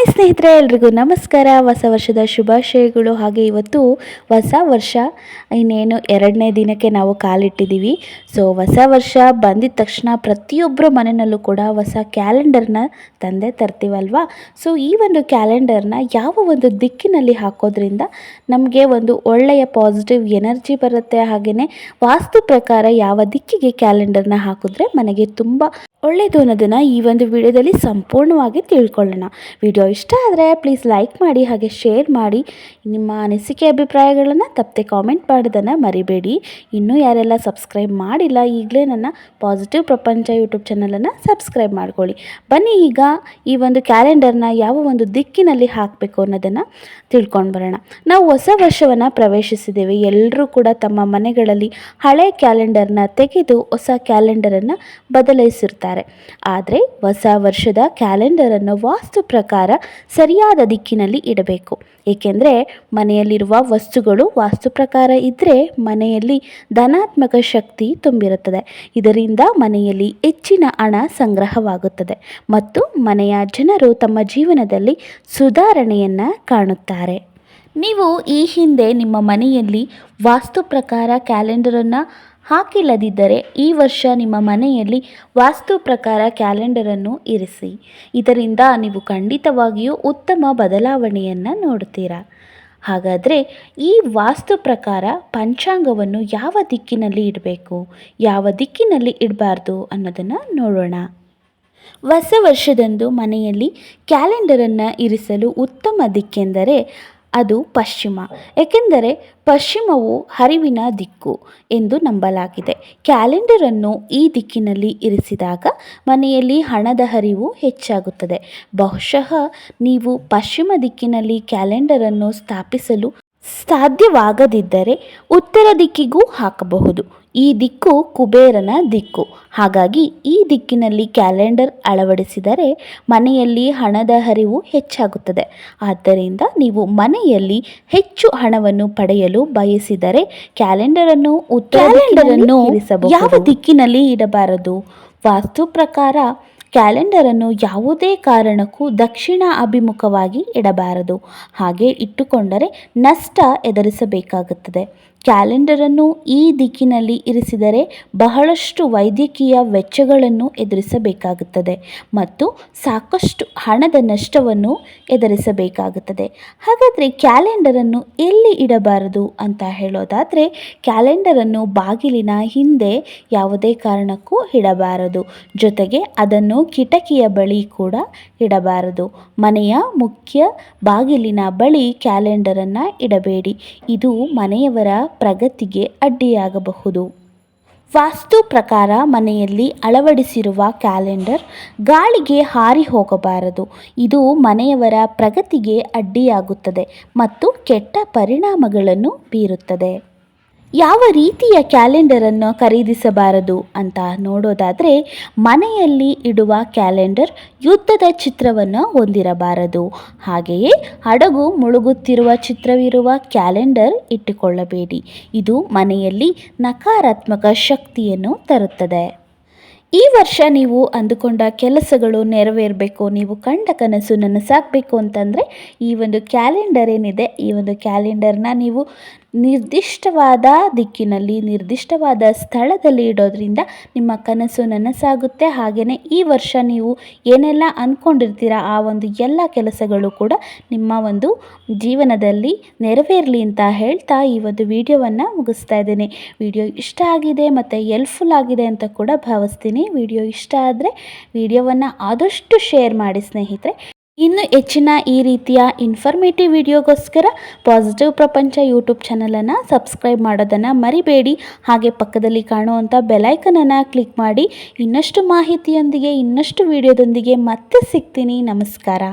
Hi ಸ್ನೇಹಿತರೆ, ಎಲ್ರಿಗೂ ನಮಸ್ಕಾರ. ಹೊಸ ವರ್ಷದ ಶುಭಾಶಯಗಳು. ಹಾಗೆ ಇವತ್ತು ಹೊಸ ವರ್ಷ ಇನ್ನೇನು 2ನೇ ದಿನಕ್ಕೆ ನಾವು ಕಾಲಿಟ್ಟಿದ್ದೀವಿ. ಸೊ ಹೊಸ ವರ್ಷ ಬಂದಿದ ತಕ್ಷಣ ಪ್ರತಿಯೊಬ್ಬರ ಮನೆಯಲ್ಲೂ ಕೂಡ ಹೊಸ ಕ್ಯಾಲೆಂಡರ್ನ ತಂದೆ ತರ್ತೀವಲ್ವಾ. ಸೊ ಈ ಒಂದು ಕ್ಯಾಲೆಂಡರ್ನ ಯಾವ ಒಂದು ದಿಕ್ಕಿನಲ್ಲಿ ಹಾಕೋದ್ರಿಂದ ನಮಗೆ ಒಂದು ಒಳ್ಳೆಯ ಪಾಸಿಟಿವ್ ಎನರ್ಜಿ ಬರುತ್ತೆ, ಹಾಗೆಯೇ ವಾಸ್ತು ಪ್ರಕಾರ ಯಾವ ದಿಕ್ಕಿಗೆ ಕ್ಯಾಲೆಂಡರ್ನ ಹಾಕಿದ್ರೆ ಮನೆಗೆ ತುಂಬ ಒಳ್ಳೆಯದು ಅನ್ನೋದನ್ನು ಈ ಒಂದು ವಿಡಿಯೋದಲ್ಲಿ ಸಂಪೂರ್ಣವಾಗಿ ತಿಳ್ಕೊಳ್ಳೋಣ. ವಿಡಿಯೋ ಇಷ್ಟ ಆದರೆ ಪ್ಲೀಸ್ ಲೈಕ್ ಮಾಡಿ, ಹಾಗೆ ಶೇರ್ ಮಾಡಿ. ನಿಮ್ಮ ಅನಿಸಿಕೆ ಅಭಿಪ್ರಾಯಗಳನ್ನು ತಪ್ಪದೆ ಕಾಮೆಂಟ್ ಮಾಡೋದನ್ನು ಮರಿಬೇಡಿ. ಇನ್ನೂ ಯಾರೆಲ್ಲ ಸಬ್ಸ್ಕ್ರೈಬ್ ಮಾಡಿಲ್ಲ, ಈಗಲೇ ನನ್ನ ಪಾಸಿಟಿವ್ ಪ್ರಪಂಚ ಯೂಟ್ಯೂಬ್ ಚಾನಲನ್ನು ಸಬ್ಸ್ಕ್ರೈಬ್ ಮಾಡ್ಕೊಳ್ಳಿ. ಬನ್ನಿ ಈಗ ಈ ಒಂದು ಕ್ಯಾಲೆಂಡರ್ನ ಯಾವ ಒಂದು ದಿಕ್ಕಿನಲ್ಲಿ ಹಾಕಬೇಕು ಅನ್ನೋದನ್ನು ತಿಳ್ಕೊಂಡು ಬರೋಣ. ನಾವು ಹೊಸ ವರ್ಷವನ್ನು ಪ್ರವೇಶಿಸಿದ್ದೇವೆ. ಎಲ್ಲರೂ ಕೂಡ ತಮ್ಮ ಮನೆಗಳಲ್ಲಿ ಹಳೆ ಕ್ಯಾಲೆಂಡರ್ನ ತೆಗೆದು ಹೊಸ ಕ್ಯಾಲೆಂಡರನ್ನು ಬದಲಾಯಿಸಿರ್ತಾರೆ. ಆದರೆ ಹೊಸ ವರ್ಷದ ಕ್ಯಾಲೆಂಡರನ್ನು ವಾಸ್ತು ಪ್ರಕಾರ ಸರಿಯಾದ ದಿಕ್ಕಿನಲ್ಲಿ ಇಡಬೇಕು. ಏಕೆಂದರೆ ಮನೆಯಲ್ಲಿರುವ ವಸ್ತುಗಳು ವಾಸ್ತು ಪ್ರಕಾರ ಇದ್ದರೆ ಮನೆಯಲ್ಲಿ ಧನಾತ್ಮಕ ಶಕ್ತಿ ತುಂಬಿರುತ್ತದೆ. ಇದರಿಂದ ಮನೆಯಲ್ಲಿ ಹೆಚ್ಚಿನ ಹಣ ಸಂಗ್ರಹವಾಗುತ್ತದೆ ಮತ್ತು ಮನೆಯ ಜನರು ತಮ್ಮ ಜೀವನದಲ್ಲಿ ಸುಧಾರಣೆಯನ್ನು ಕಾಣುತ್ತಾರೆ. ನೀವು ಈ ಹಿಂದೆ ನಿಮ್ಮ ಮನೆಯಲ್ಲಿ ವಾಸ್ತು ಪ್ರಕಾರ ಕ್ಯಾಲೆಂಡರನ್ನು ಹಾಕಿಲ್ಲದಿದ್ದರೆ ಈ ವರ್ಷ ನಿಮ್ಮ ಮನೆಯಲ್ಲಿ ವಾಸ್ತು ಪ್ರಕಾರ ಕ್ಯಾಲೆಂಡರನ್ನು ಇರಿಸಿ. ಇದರಿಂದ ನೀವು ಖಂಡಿತವಾಗಿಯೂ ಉತ್ತಮ ಬದಲಾವಣೆಯನ್ನು ನೋಡುತ್ತೀರಾ. ಹಾಗಾದರೆ ಈ ವಾಸ್ತು ಪ್ರಕಾರ ಪಂಚಾಂಗವನ್ನು ಯಾವ ದಿಕ್ಕಿನಲ್ಲಿ ಇಡಬೇಕು, ಯಾವ ದಿಕ್ಕಿನಲ್ಲಿ ಇಡಬಾರ್ದು ಅನ್ನೋದನ್ನು ನೋಡೋಣ. ಹೊಸ ವರ್ಷದಂದು ಮನೆಯಲ್ಲಿ ಕ್ಯಾಲೆಂಡರನ್ನು ಇರಿಸಲು ಉತ್ತಮ ದಿಕ್ಕೆಂದರೆ ಅದು ಪಶ್ಚಿಮ. ಏಕೆಂದರೆ ಪಶ್ಚಿಮವು ಹರಿವಿನ ದಿಕ್ಕು ಎಂದು ನಂಬಲಾಗಿದೆ. ಕ್ಯಾಲೆಂಡರನ್ನು ಈ ದಿಕ್ಕಿನಲ್ಲಿ ಇರಿಸಿದಾಗ ಮನೆಯಲ್ಲಿ ಹಣದ ಹರಿವು ಹೆಚ್ಚಾಗುತ್ತದೆ. ಬಹುಶಃ ನೀವು ಪಶ್ಚಿಮ ದಿಕ್ಕಿನಲ್ಲಿ ಕ್ಯಾಲೆಂಡರನ್ನು ಸ್ಥಾಪಿಸಲು ಸಾಧ್ಯವಾಗದಿದ್ದರೆ ಉತ್ತರ ದಿಕ್ಕಿಗೂ ಹಾಕಬಹುದು. ಈ ದಿಕ್ಕು ಕುಬೇರನ ದಿಕ್ಕು. ಹಾಗಾಗಿ ಈ ದಿಕ್ಕಿನಲ್ಲಿ ಕ್ಯಾಲೆಂಡರ್ ಅಳವಡಿಸಿದರೆ ಮನೆಯಲ್ಲಿ ಹಣದ ಹರಿವು ಹೆಚ್ಚಾಗುತ್ತದೆ. ಆದ್ದರಿಂದ ನೀವು ಮನೆಯಲ್ಲಿ ಹೆಚ್ಚು ಹಣವನ್ನು ಪಡೆಯಲು ಬಯಸಿದರೆ ಕ್ಯಾಲೆಂಡರನ್ನು ಇರಿಸಬಹುದು. ಯಾವ ದಿಕ್ಕಿನಲ್ಲಿ ಇಡಬಾರದು? ವಾಸ್ತು ಪ್ರಕಾರ ಕ್ಯಾಲೆಂಡರನ್ನು ಯಾವುದೇ ಕಾರಣಕ್ಕೂ ದಕ್ಷಿಣ ಅಭಿಮುಖವಾಗಿ ಇಡಬಾರದು. ಹಾಗೆ ಇಟ್ಟುಕೊಂಡರೆ ನಷ್ಟ ಎದುರಿಸಬೇಕಾಗುತ್ತದೆ. ಕ್ಯಾಲೆಂಡರನ್ನು ಈ ದಿಕ್ಕಿನಲ್ಲಿ ಇರಿಸಿದರೆ ಬಹಳಷ್ಟು ವೈದ್ಯಕೀಯ ವೆಚ್ಚಗಳನ್ನು ಎದುರಿಸಬೇಕಾಗುತ್ತದೆ ಮತ್ತು ಸಾಕಷ್ಟು ಹಣದ ನಷ್ಟವನ್ನು ಎದುರಿಸಬೇಕಾಗುತ್ತದೆ. ಹಾಗಾದರೆ ಕ್ಯಾಲೆಂಡರನ್ನು ಎಲ್ಲಿ ಇಡಬಾರದು ಅಂತ ಹೇಳೋದಾದರೆ, ಕ್ಯಾಲೆಂಡರನ್ನು ಬಾಗಿಲಿನ ಹಿಂದೆ ಯಾವುದೇ ಕಾರಣಕ್ಕೂ ಇಡಬಾರದು. ಜೊತೆಗೆ ಅದನ್ನು ಕಿಟಕಿಯ ಬಳಿ ಕೂಡ ಇಡಬಾರದು. ಮನೆಯ ಮುಖ್ಯ ಬಾಗಿಲಿನ ಬಳಿ ಕ್ಯಾಲೆಂಡರನ್ನು ಇಡಬೇಡಿ. ಇದು ಮನೆಯವರ ಪ್ರಗತಿಗೆ ಅಡ್ಡಿಯಾಗಬಹುದು. ವಾಸ್ತು ಪ್ರಕಾರ ಮನೆಯಲ್ಲಿ ಅಳವಡಿಸಿರುವ ಕ್ಯಾಲೆಂಡರ್ ಗಾಳಿಗೆ ಹಾರಿ ಹೋಗಬಾರದು. ಇದು ಮನೆಯವರ ಪ್ರಗತಿಗೆ ಅಡ್ಡಿಯಾಗುತ್ತದೆ ಮತ್ತು ಕೆಟ್ಟ ಪರಿಣಾಮಗಳನ್ನು ಬೀರುತ್ತದೆ. ಯಾವ ರೀತಿಯ ಕ್ಯಾಲೆಂಡರನ್ನು ಖರೀದಿಸಬಾರದು ಅಂತ ನೋಡೋದಾದರೆ, ಮನೆಯಲ್ಲಿ ಇಡುವ ಕ್ಯಾಲೆಂಡರ್ ಯುದ್ಧದ ಚಿತ್ರವನ್ನು ಹೊಂದಿರಬಾರದು. ಹಾಗೆಯೇ ಹಡಗು ಮುಳುಗುತ್ತಿರುವ ಚಿತ್ರವಿರುವ ಕ್ಯಾಲೆಂಡರ್ ಇಟ್ಟುಕೊಳ್ಳಬೇಡಿ. ಇದು ಮನೆಯಲ್ಲಿ ನಕಾರಾತ್ಮಕ ಶಕ್ತಿಯನ್ನು ತರುತ್ತದೆ. ಈ ವರ್ಷ ನೀವು ಅಂದುಕೊಂಡ ಕೆಲಸಗಳು ನೆರವೇರಬೇಕು, ನೀವು ಕಂಡ ಕನಸು ನನಸಾಗಬೇಕು ಅಂತಂದರೆ ಈ ಒಂದು ಕ್ಯಾಲೆಂಡರ್ ಏನಿದೆ, ಈ ಒಂದು ಕ್ಯಾಲೆಂಡರ್ನ ನೀವು ನಿರ್ದಿಷ್ಟವಾದ ದಿಕ್ಕಿನಲ್ಲಿ ನಿರ್ದಿಷ್ಟವಾದ ಸ್ಥಳದಲ್ಲಿ ಇಡೋದ್ರಿಂದ ನಿಮ್ಮ ಕನಸು ನನಸಾಗುತ್ತೆ. ಹಾಗೆಯೇ ಈ ವರ್ಷ ನೀವು ಏನೆಲ್ಲ ಅಂದ್ಕೊಂಡಿರ್ತೀರ ಆ ಒಂದು ಎಲ್ಲ ಕೆಲಸಗಳು ಕೂಡ ನಿಮ್ಮ ಒಂದು ಜೀವನದಲ್ಲಿ ನೆರವೇರಲಿ ಅಂತ ಹೇಳ್ತಾ ಈ ಒಂದು ವಿಡಿಯೋವನ್ನು ಮುಗಿಸ್ತಾ ಇದ್ದೀನಿ. ವಿಡಿಯೋ ಇಷ್ಟ ಆಗಿದೆ ಮತ್ತು ಹೆಲ್ಪ್ಫುಲ್ ಆಗಿದೆ ಅಂತ ಕೂಡ ಭಾವಿಸ್ತೀನಿ. ವಿಡಿಯೋ ಇಷ್ಟ ಆದರೆ ವಿಡಿಯೋವನ್ನು ಆದಷ್ಟು ಶೇರ್ ಮಾಡಿ ಸ್ನೇಹಿತರೆ. ಇನ್ನು ಹೆಚ್ಚಿನ ಈ ರೀತಿಯ ಇನ್ಫಾರ್ಮೇಟಿವ್ ವಿಡಿಯೋಗೋಸ್ಕರ ಪಾಸಿಟಿವ್ ಪ್ರಪಂಚ ಯೂಟ್ಯೂಬ್ ಚಾನಲನ್ನು ಸಬ್ಸ್ಕ್ರೈಬ್ ಮಾಡೋದನ್ನು ಮರಿಬೇಡಿ. ಹಾಗೆ ಪಕ್ಕದಲ್ಲಿ ಕಾಣುವಂಥ ಬೆಲೈಕನನ್ನು ಕ್ಲಿಕ್ ಮಾಡಿ. ಇನ್ನಷ್ಟು ಮಾಹಿತಿಯೊಂದಿಗೆ ಇನ್ನಷ್ಟು ವಿಡಿಯೋದೊಂದಿಗೆ ಮತ್ತೆ ಸಿಗ್ತೀನಿ. ನಮಸ್ಕಾರ.